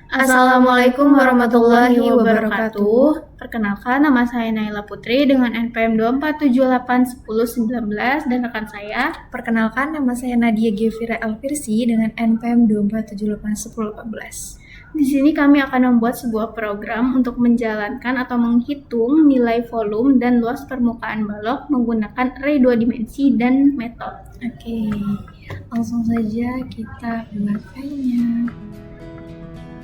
Assalamualaikum warahmatullahi wabarakatuh. Perkenalkan, nama saya Naila Putri dengan NPM 24781019 dan rekan saya. Perkenalkan, nama saya Nadia Gevira Elvirsi dengan NPM 24781018. Di sini kami akan membuat sebuah program untuk menjalankan atau menghitung nilai volume dan luas permukaan balok menggunakan array 2 dimensi dan metode. Oke, langsung saja kita buat filenya.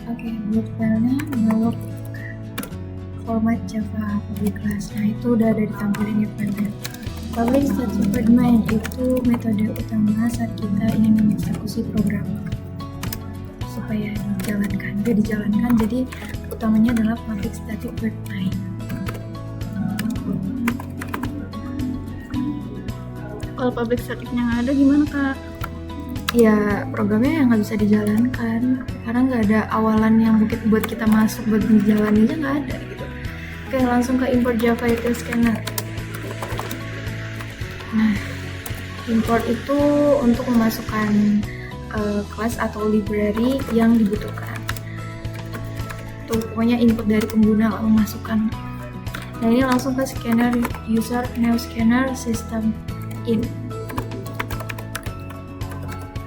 Oke, buat filenya balok format Java public class. Nah, itu udah ada ditampilin di filenya. Public static void main itu metode utama saat kita ingin mengeksekusi program supaya dijalankan. Jadi utamanya adalah public static void main. Kalau public staticnya nggak ada gimana, Kak? Ya, programnya nggak bisa dijalankan karena nggak ada awalan yang buat kita masuk buat menjalaninya, nggak ada gitu. Oke, langsung ke import Java util scanner. Nah, import itu untuk memasukkan kelas atau library yang dibutuhkan. Tuh, pokoknya input dari pengguna lalu masukkan. Nah, ini langsung ke scanner user new scanner system in.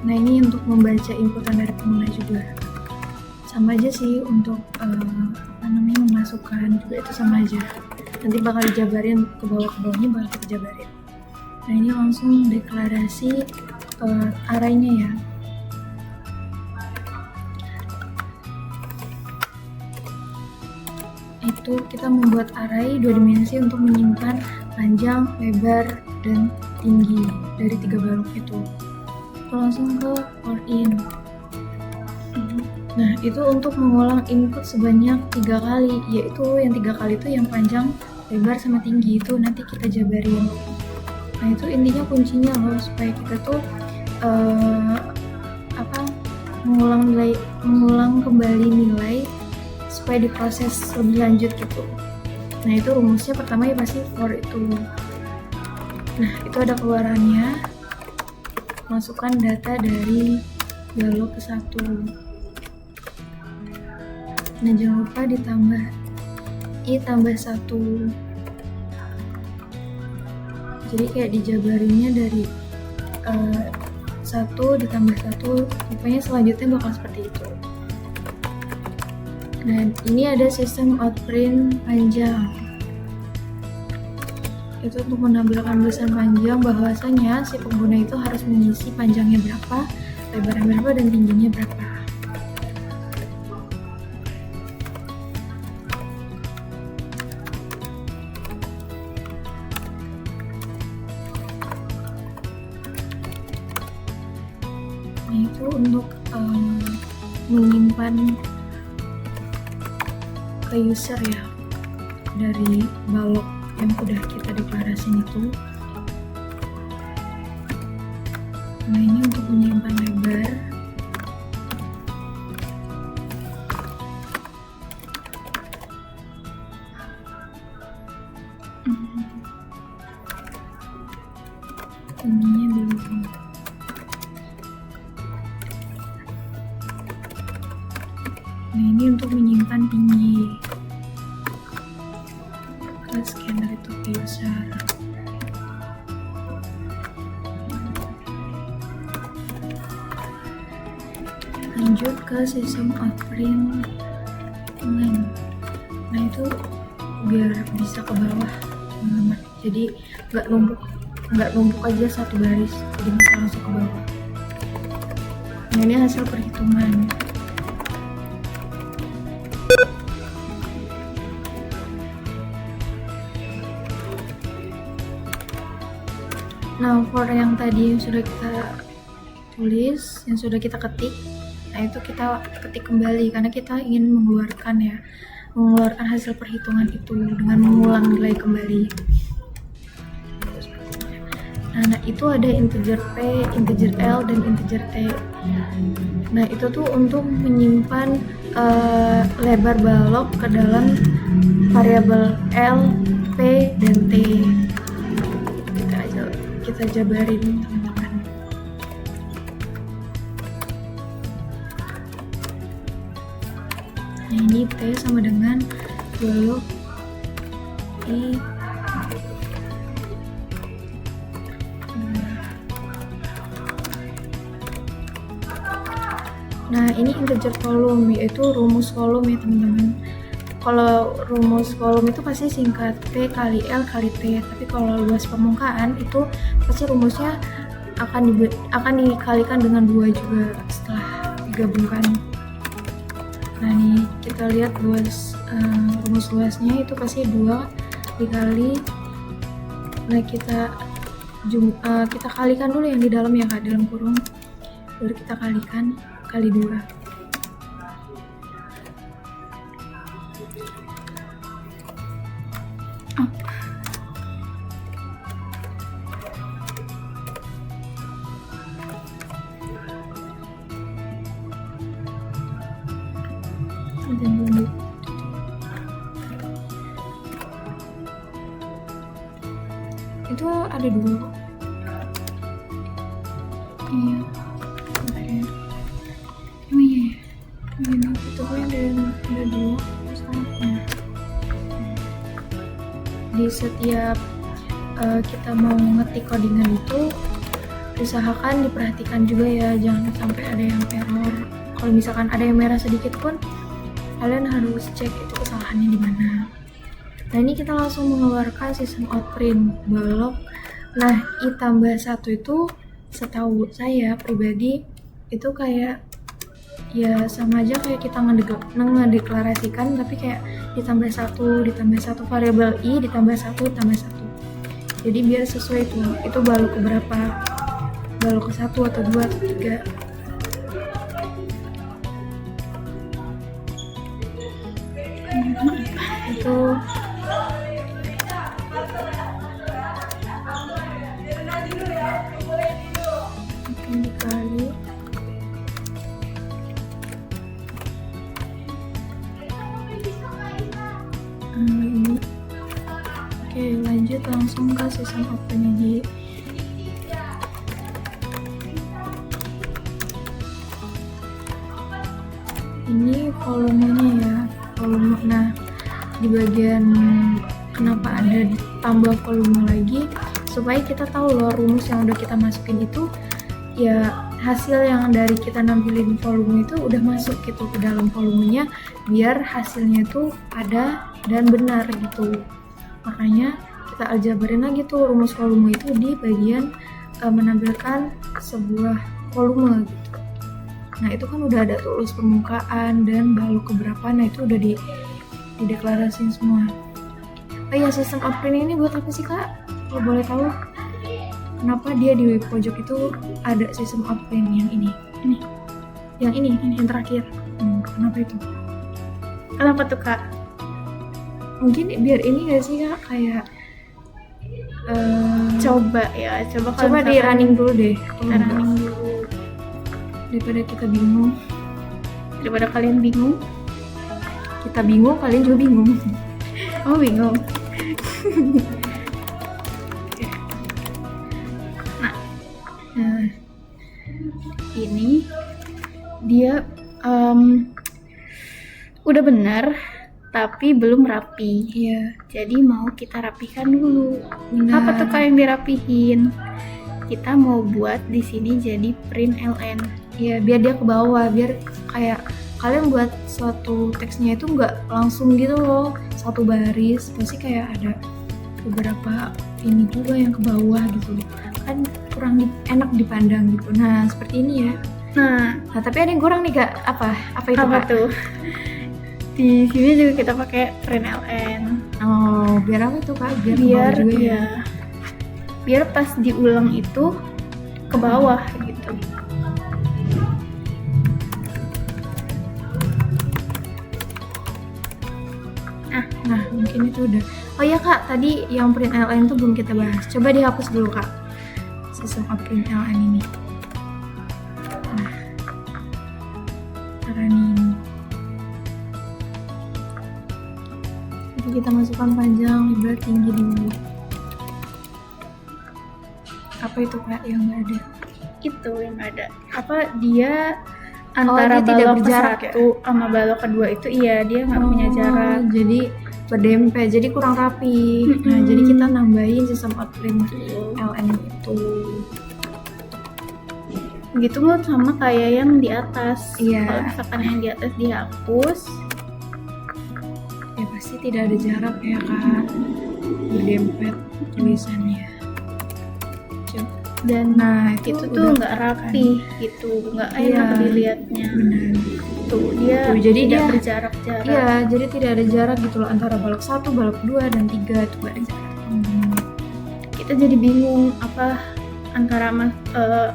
Nah, ini untuk membaca inputan dari pengguna juga. Sama aja sih untuk memasukkan juga itu sama aja. Nanti bakal dijabarin ke bawahnya bakal kita jabarin. Nah, ini langsung deklarasi arraynya ya. Itu kita membuat array 2 dimensi untuk menyimpan panjang, lebar, dan tinggi dari 3 balok itu. Langsung ke for in. Nah, itu untuk mengulang input sebanyak 3 kali, yaitu yang 3 kali itu yang panjang, lebar, sama tinggi itu nanti kita jabarin. Nah, itu intinya kuncinya loh, supaya kita tuh mengulang kembali nilai supaya diproses lebih lanjut gitu. Nah, itu rumusnya pertama ya pasti for itu. Nah, itu ada keluarannya. Masukkan data dari balok ke 1. Nah, jangan lupa ditambah i tambah 1. Jadi kayak dijabarinnya dari 1 ditambah 1, pokoknya selanjutnya bakal seperti itu. Dan ini ada sistem outprint panjang. Itu untuk menampilkan tulisan panjang bahwasanya si pengguna itu harus mengisi panjangnya berapa, lebarnya berapa, dan tingginya berapa. Nah, itu untuk menyimpan ke user ya dari balok yang udah kita deklarasiin itu. Nah, ini untuk menyimpan lebar. Tingginya belum. Nah, ini untuk menyimpan tinggi ke scanner itu ke user. Lanjut ke sistem outprint line. Nah, itu biar bisa ke bawah teman-teman. Jadi nggak numpuk aja satu baris, jadi bisa langsung ke bawah. Nah, ini hasil perhitungan. Nah, for yang tadi yang sudah kita tulis, yang sudah kita ketik, nah itu kita ketik kembali karena kita ingin mengeluarkan hasil perhitungan itu dengan mengulang nilai kembali. Nah, itu ada integer P, integer L, dan integer T. Nah, itu tuh untuk menyimpan lebar balok ke dalam variabel L, P, dan T. Kita jabarin teman-teman. Nah ini T sama dengan balok I. Nah ini integer volume, yaitu rumus volume ya teman-teman. Kalau rumus volume itu pasti singkat P kali L kali T, tapi kalau luas permukaan itu pasti rumusnya akan dikalikan dengan 2 juga setelah digabungkan. Nah nih kita lihat rumus luasnya itu pasti 2 dikali, nah kita kalikan dulu yang di dalam ya Kak, dalam kurung, baru kita kalikan kali 2. Itu ada 2 kok. Iya. Oh iya. Ini itu yang ada 2 misalnya. Di setiap kita mau ngetik codingan itu usahakan diperhatikan juga ya, jangan sampai ada yang error. Kalau misalkan ada yang merah sedikit pun kalian harus cek itu kesalahannya di mana. Nah ini kita langsung mengeluarkan sistem outprint balok. Nah I tambah 1 itu setahu saya pribadi itu kayak ya sama aja kayak kita ngedeklarasikan, tapi kayak ditambah 1 variabel I ditambah 1 tambah 1. Jadi biar sesuai itu balok keberapa, balok ke 1 atau 2 atau 3. Itu akan dikali ini. Oke, lanjut langsung ke sistem open aja. Ini volumenya ya, volume. Nah di bagian kenapa ada tambah volume lagi, supaya kita tahu loh rumus yang udah kita masukin itu ya hasil yang dari kita nampilin volume itu udah masuk gitu ke dalam volumenya, biar hasilnya tuh ada dan benar gitu. Makanya kita aljabarin lagi tuh rumus volume itu di bagian menampilkan sebuah volume gitu. Nah itu kan udah ada tuh luas permukaan dan balok keberapa, nah itu udah dideklarasiin semua. Oh iya, sistem outprint ini buat apa sih Kak? Kalau boleh tahu, kenapa dia di pojok itu ada sistem outprint yang ini, yang terakhir? Kenapa itu? Kenapa tuh Kak? Mungkin biar ini gak sih Kak, kayak coba di running dulu deh. Kita running dulu daripada kita bingung, daripada kalian bingung. Kita bingung, kalian juga bingung. Oh bingung. Nah ini dia udah benar tapi belum rapi. Iya. Jadi mau kita rapikan dulu. Benar. Apa tuh Kak yang dirapihin? Kita mau buat di sini jadi print ln. Ya biar dia ke bawah, biar kayak kalian buat suatu teksnya itu nggak langsung gitu loh satu baris, pasti kayak ada beberapa ini juga yang ke bawah gitu, kan kurang enak dipandang gitu. Nah seperti ini ya. Nah tapi ada yang kurang nih Kak. Apa itu Apa Kak? tuh? Di sini juga kita pakai print ln. Oh biar apa tuh Kak? Biar ke bawah juga ya. Biar pas diulang itu ke bawah gitu. Nah mungkin itu udah. Oh iya Kak, tadi yang print ln tuh belum kita bahas. Coba dihapus dulu Kak, sistem print ln ini. Nah karena ini jadi kita masukkan panjang, lebar, tinggi dulu. Apa itu Kak yang nggak ada? Itu yang ada. Apa dia antara dia tidak balok berjarak ke-1 sama balok kedua itu dia nggak punya jarak. Jadi berdempet, jadi kurang rapi. Nah, jadi kita nambahin sistem outlink LN itu. Gitu mau sama kayak yang di atas. Iya. Kalau misalkan yang di atas dihapus, Ya pasti tidak ada jarak ya kak, berdempet tulisannya. dan Nah itu tuh udah nggak kan. rapi gitu, nggak enak Iya. dilihatnya. Benar. Tuh dia Tuh, jadi tidak dia- berjarak-jarak. Iya, jadi tidak ada jarak gitu loh antara balok 1, balok 2, dan 3 itu gak ada jarak. Kita jadi bingung apa antara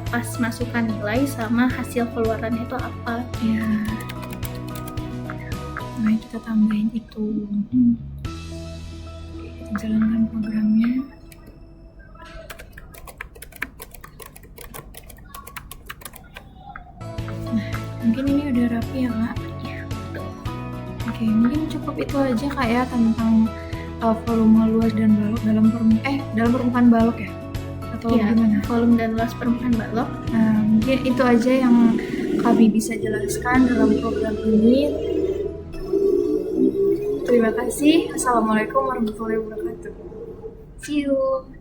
pas masukkan nilai sama hasil keluarannya itu apa. Iya. Nah, kita tambahin itu. Kita jalankan programnya. Nah, mungkin ini udah rapi ya kak. Oke, mungkin cukup itu aja kak ya tentang volume luas dan balok dalam permukaan balok ya, atau Iya, gimana? volume dan luas permukaan balok. Nah, mungkin itu aja yang kami bisa jelaskan dalam program ini. Terima kasih. Assalamualaikum warahmatullahi wabarakatuh. See you.